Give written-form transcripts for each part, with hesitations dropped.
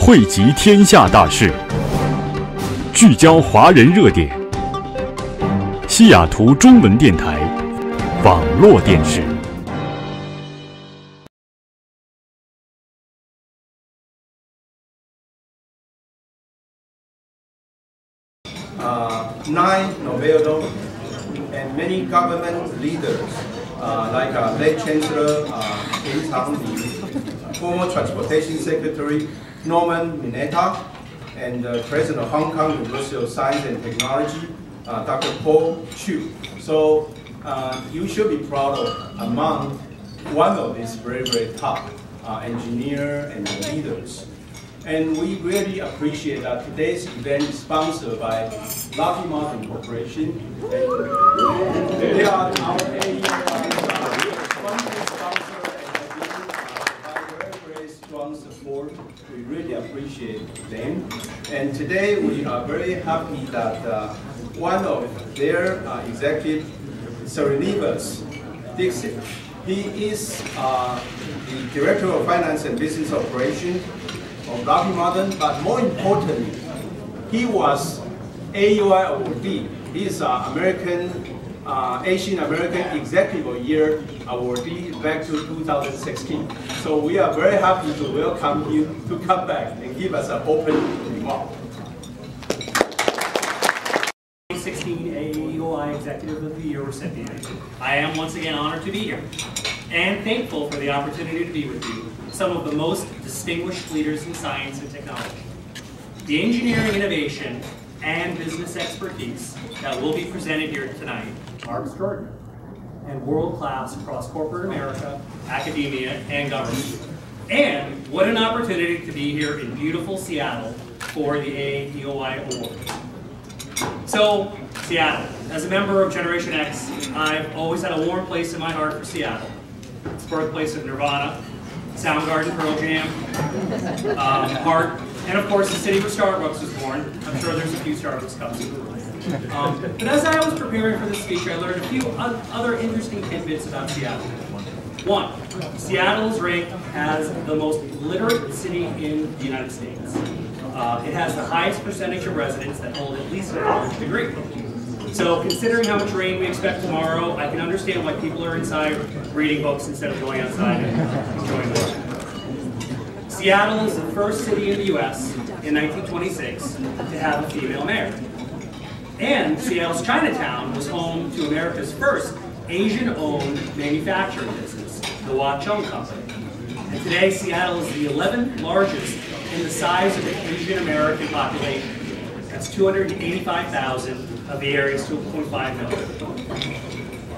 汇集天下大事，聚焦华人热点。西雅图中文电台网络电视。9 Novello and many government leaders like late Chancellor Ken Chang-li, former Transportation Secretary Norman Mineta, and President of Hong Kong University of Science and Technology, Dr. Paul Chu. So you should be proud of among one of these very, very top engineers and leaders. And we really appreciate that today's event is sponsored by Lockheed Martin Corporation. They are our AAEOY funding sponsor and have been very, very strong support. We really appreciate them. And today we are very happy that one of their executives, Serenivas Dixit, he is the Director of Finance and Business Operations of Lockheed Martin, but more importantly, he was AAEOY awardee. He is Asian American Executive of Year awardee back to 2016. So we are very happy to welcome you to come back and give us an open remark. 2016 AAEOY Executive of the Year recipient. I am once again honored to be here and thankful for the opportunity to be with you, some of the most distinguished leaders in science and technology. The engineering innovation and business expertise that will be presented here tonight are extraordinary and world-class across corporate America, academia, and government. And what an opportunity to be here in beautiful Seattle for the AAEOY Awards. So, Seattle. As a member of Generation X, I've always had a warm place in my heart for Seattle. It's birthplace of Nirvana, Soundgarden, Pearl Jam, Heart, and of course the city where Starbucks was born. I'm sure there's a few Starbucks cups in the room. But as I was preparing for this speech, I learned a few other interesting tidbits about Seattle. One, Seattle is ranked as the most literate city in the United States. It has the highest percentage of residents that hold at least a college degree. So considering how much rain we expect tomorrow, I can understand why people are inside reading books instead of going outside and enjoying the weather. Seattle is the first city in the U.S. in 1926 to have a female mayor. And Seattle's Chinatown was home to America's first Asian-owned manufacturing business, the Watchung Company. And today, Seattle is the 11th largest in the size of the Asian American population. That's 285,000 of the area's 2.5 million.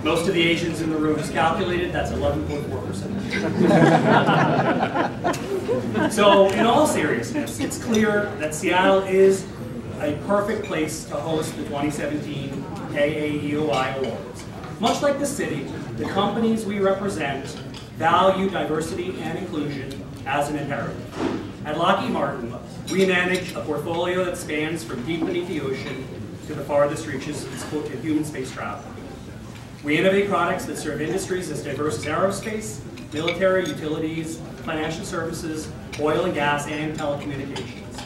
Most of the Asians in the room is calculated, that's 11.4%. So in all seriousness, it's clear that Seattle is a perfect place to host the 2017 AAEOY Awards. Much like the city, the companies we represent value diversity and inclusion as an imperative. At Lockheed Martin, we manage a portfolio that spans from deep beneath the ocean to the farthest reaches of human space travel. We innovate products that serve industries as diverse as aerospace, military, utilities, financial services, oil and gas, and telecommunications.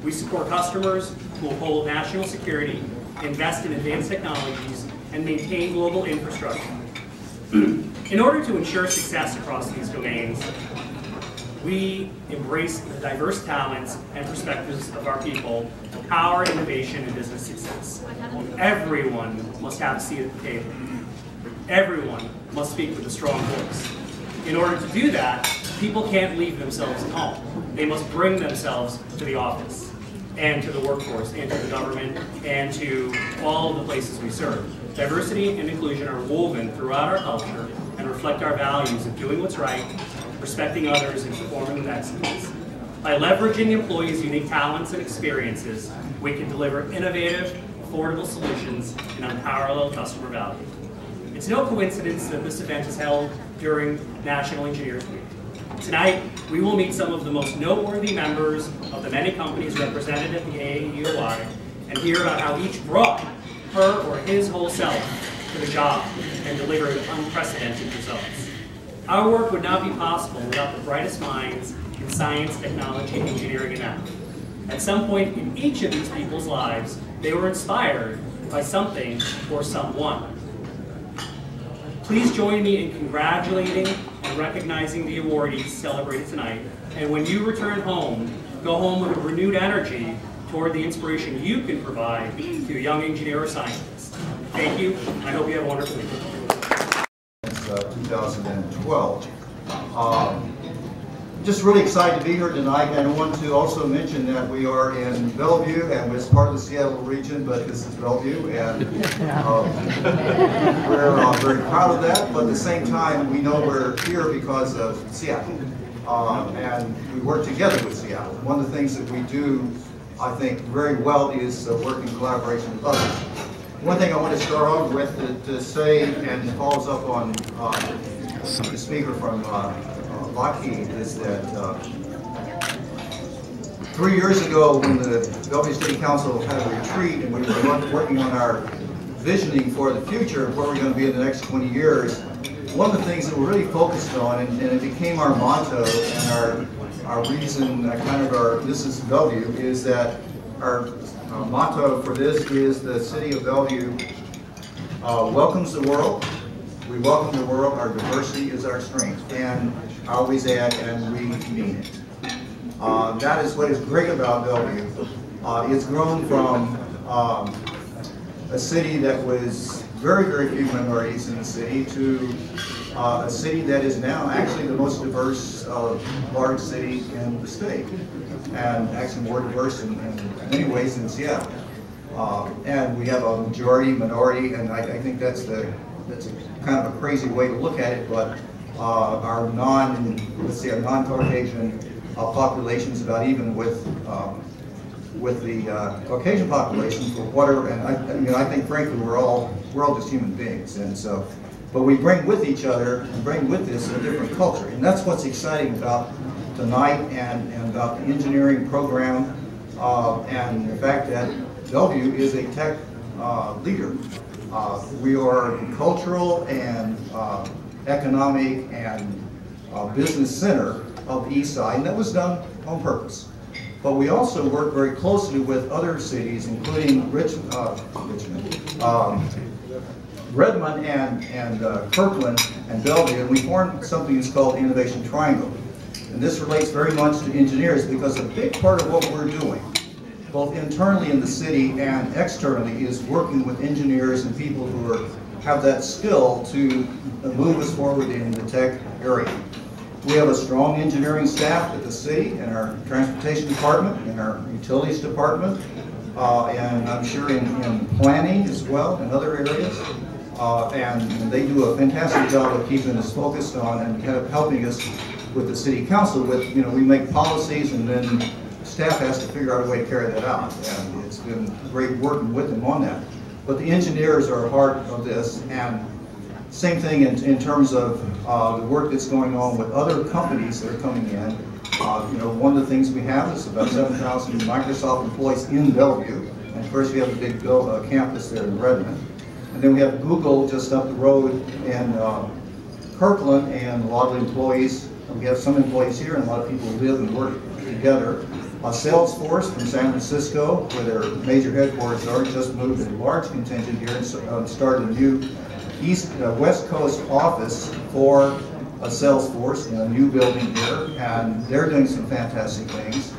We support customers who uphold national security, invest in advanced technologies, and maintain global infrastructure. In order to ensure success across these domains, we embrace the diverse talents and perspectives of our people to power innovation and business success. Everyone must have a seat at the table. Everyone must speak with a strong voice. In order to do that, people can't leave themselves at home. They must bring themselves to the office and to the workforce and to the government and to all of the places we serve. Diversity and inclusion are woven throughout our culture and reflect our values of doing what's right, respecting others, and performing with excellence. By leveraging employees' unique talents and experiences, we can deliver innovative, affordable solutions and unparalleled customer value. It's no coincidence that this event is held during National Engineers Week. Tonight, we will meet some of the most noteworthy members of the many companies represented at the AAEOY and hear about how each brought her or his whole self to the job and delivered unprecedented results. Our work would not be possible without the brightest minds in science, technology, engineering, and math. At some point in each of these people's lives, they were inspired by something or someone. Please join me in congratulating and recognizing the awardees celebrated tonight. And when you return home, go home with a renewed energy toward the inspiration you can provide to a young engineer or scientist. Thank you. I hope you have a wonderful evening. 2012. Just really excited to be here tonight, and I want to also mention that we are in Bellevue, and it's part of the Seattle region, but this is Bellevue, and we're very proud of that, but at the same time, we know we're here because of Seattle, and we work together with Seattle. One of the things that we do, I think, very well is work in collaboration with others. One thing I want to start off with to say, and it follows up on the speaker from Lockheed, is that 3 years ago when the Bellevue City Council had a retreat and we were working on our visioning for the future of where we're going to be in the next 20 years, one of the things that we're really focused on, and it became our motto and our reason, this is Bellevue, is that our motto for this is the City of Bellevue welcomes the world. We welcome the world. Our diversity is our strength. And I always add, and we mean it. That is what is great about Bellevue. It's grown from a city that was very, very few minorities in the city to a city that is now actually the most diverse large city in the state, and actually more diverse in many ways than Seattle. And we have a majority, minority, and I think that's kind of a crazy way to look at it, but our non-Caucasian population is about even with the Caucasian population for whatever, and I think frankly we're all just human beings, and so, but we bring with each other and bring with this a different culture, and that's what's exciting about tonight and about the engineering program and the fact that Bellevue is a tech leader. We are a cultural and economic and business center of the East Side, and that was done on purpose. But we also work very closely with other cities, including Redmond and Kirkland and Bellevue, and we formed something that's called the Innovation Triangle. And this relates very much to engineers because a big part of what we're doing, both internally in the city and externally, is working with engineers and people who have that skill to move us forward in the tech area. We have a strong engineering staff at the city, in our transportation department, in our utilities department, and I'm sure in planning as well, in other areas. And they do a fantastic job of keeping us focused on and kind of helping us with the city council with, we make policies and then staff has to figure out a way to carry that out. And it's been great working with them on that. But the engineers are a part of this, and same thing in terms of the work that's going on with other companies that are coming in. One of the things we have is about 7,000 Microsoft employees in Bellevue, and of course we have a big campus there in Redmond. And then we have Google just up the road in Kirkland, and a lot of employees. We have some employees here, and a lot of people live and work together. Salesforce from San Francisco, where their major headquarters are, just moved a large contingent here and started a new West Coast office for Salesforce in a new building here, and they're doing some fantastic things.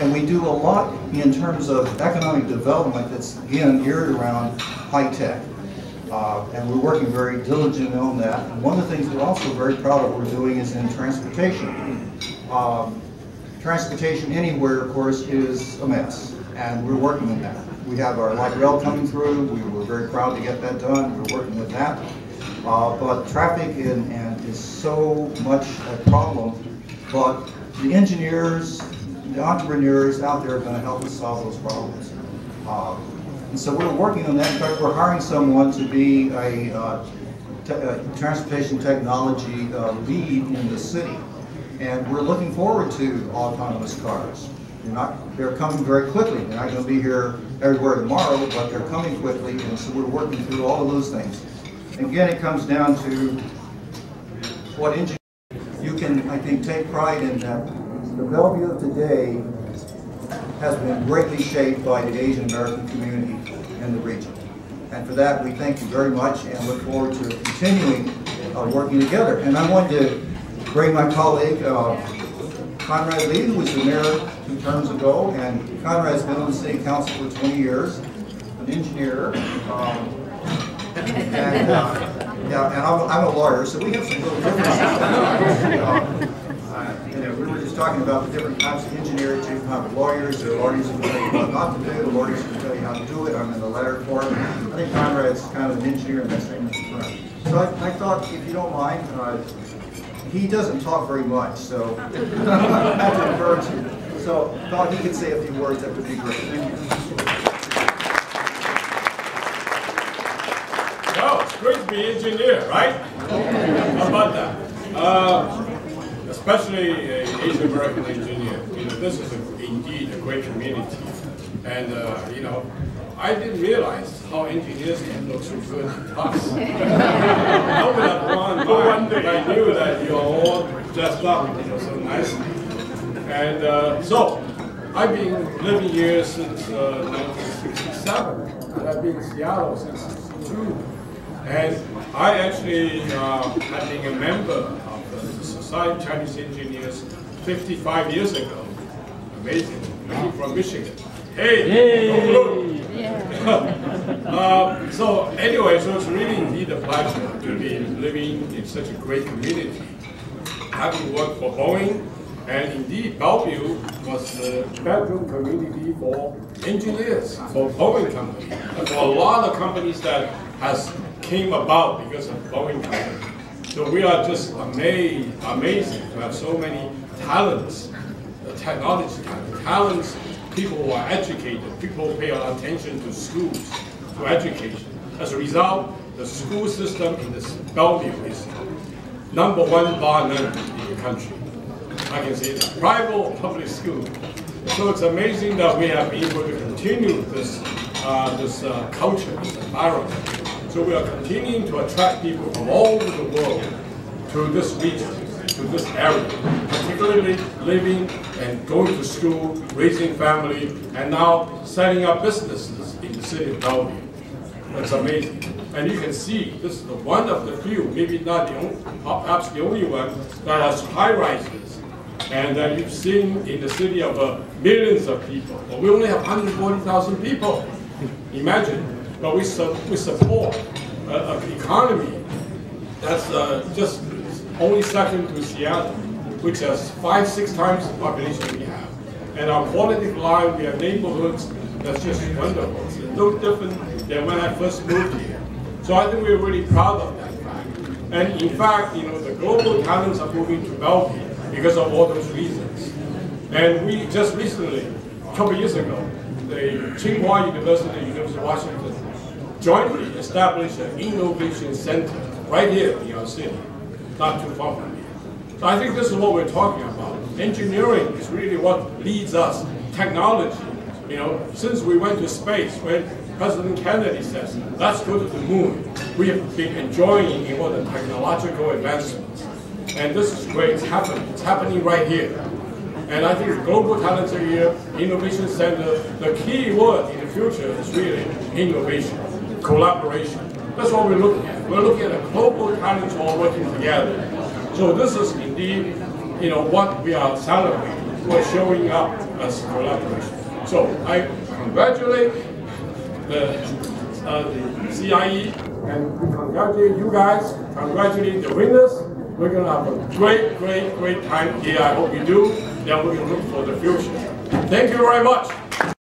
And we do a lot in terms of economic development that's, again, geared around high tech. And we're working very diligently on that. And one of the things we're also very proud of what we're doing is in transportation. Transportation anywhere, of course, is a mess, and we're working on that. We have our light rail coming through. We were very proud to get that done. We're working with that. But traffic is so much a problem, but the engineers, the entrepreneurs out there are going to help us solve those problems. And so we're working on that. In fact, we're hiring someone to be a transportation technology lead in the city. And we're looking forward to autonomous cars. They're coming very quickly. They're not going to be here everywhere tomorrow, but they're coming quickly, and so we're working through all of those things. And again, it comes down to what engineering you can can, I think, take pride in that the Bellevue of today has been greatly shaped by the Asian American community in the region. And for that, we thank you very much and look forward to continuing working together. And I wanted to bring my colleague, Conrad Lee, who was the mayor 2 terms ago, and Conrad's been on the city council for 20 years, an engineer, and I'm a lawyer, so we have some little differences. We were just talking about the different types of engineers. You have lawyers, there are lawyers who tell you what not to do, the lawyers who tell you how to do it. I'm in the latter form. I think Conrad's kind of an engineer in that same front. So I thought, if you don't mind, he doesn't talk very much, so I have to encourage you. So I thought he could say a few words, that would be great. Thank you. Well, it's great to be an engineer, right? How about that? Especially an Asian American engineer. You know, this is indeed a great community. And, you know, I didn't realize how engineers can look so good to us. I would have gone by if I knew that you're all dressed up, you know, so nicely. And so, I've been living here since 1967, and I've been in Seattle since 1962. And I actually have been a member of the Society of Chinese Engineers 55 years ago. Amazing. I'm from Michigan. Hey! So anyway, so it's really indeed a pleasure to be living in such a great community. Having worked for Boeing, and indeed Bellevue was the bedroom community for engineers, for Boeing company, and for a lot of companies that has came about because of Boeing company. So we are just amazing to have so many talents, the technology talents, people who are educated, people who pay attention to schools, to education. As a result, the school system in this Bellevue is #1 bar none in the country. I can say that, private or public school. So it's amazing that we have been able to continue this culture, this environment. So we are continuing to attract people from all over the world to this region, to this area, particularly living and going to school, raising family, and now setting up businesses in the city of Bellevue. That's amazing. And you can see this is one of the few, maybe not the only, perhaps the only one, that has high rises. And that you've seen in the city of millions of people. But we only have 140,000 people. Imagine. But we support an economy that's just only second to Seattle, which has 5-6 times the population we have. And our quality of life, we have neighborhoods that's just wonderful. It's no different than when I first moved here. So I think we're really proud of that fact. And in fact, you know, the global talents are moving to Bellevue because of all those reasons. And we just recently, a couple of years ago, the Tsinghua University, University of Washington, jointly established an innovation center right here in our city, not too far from here. So I think this is what we're talking about. Engineering is really what leads us. Technology, you know, since we went to space, when President Kennedy says, let's go to the moon, we have been enjoying all the technological advancements. And this is great, it's happening right here. And I think the global talents are here, innovation center, the key word in the future is really innovation, collaboration. That's what we're looking at. We're looking at a global talents all working together. So this is indeed, you know, what we are celebrating. We're showing up as collaboration. So I congratulate the CIE, and we congratulate you guys, congratulate the winners. We're going to have a great time here. I hope you do. Then we're going to look for the future. Thank you very much.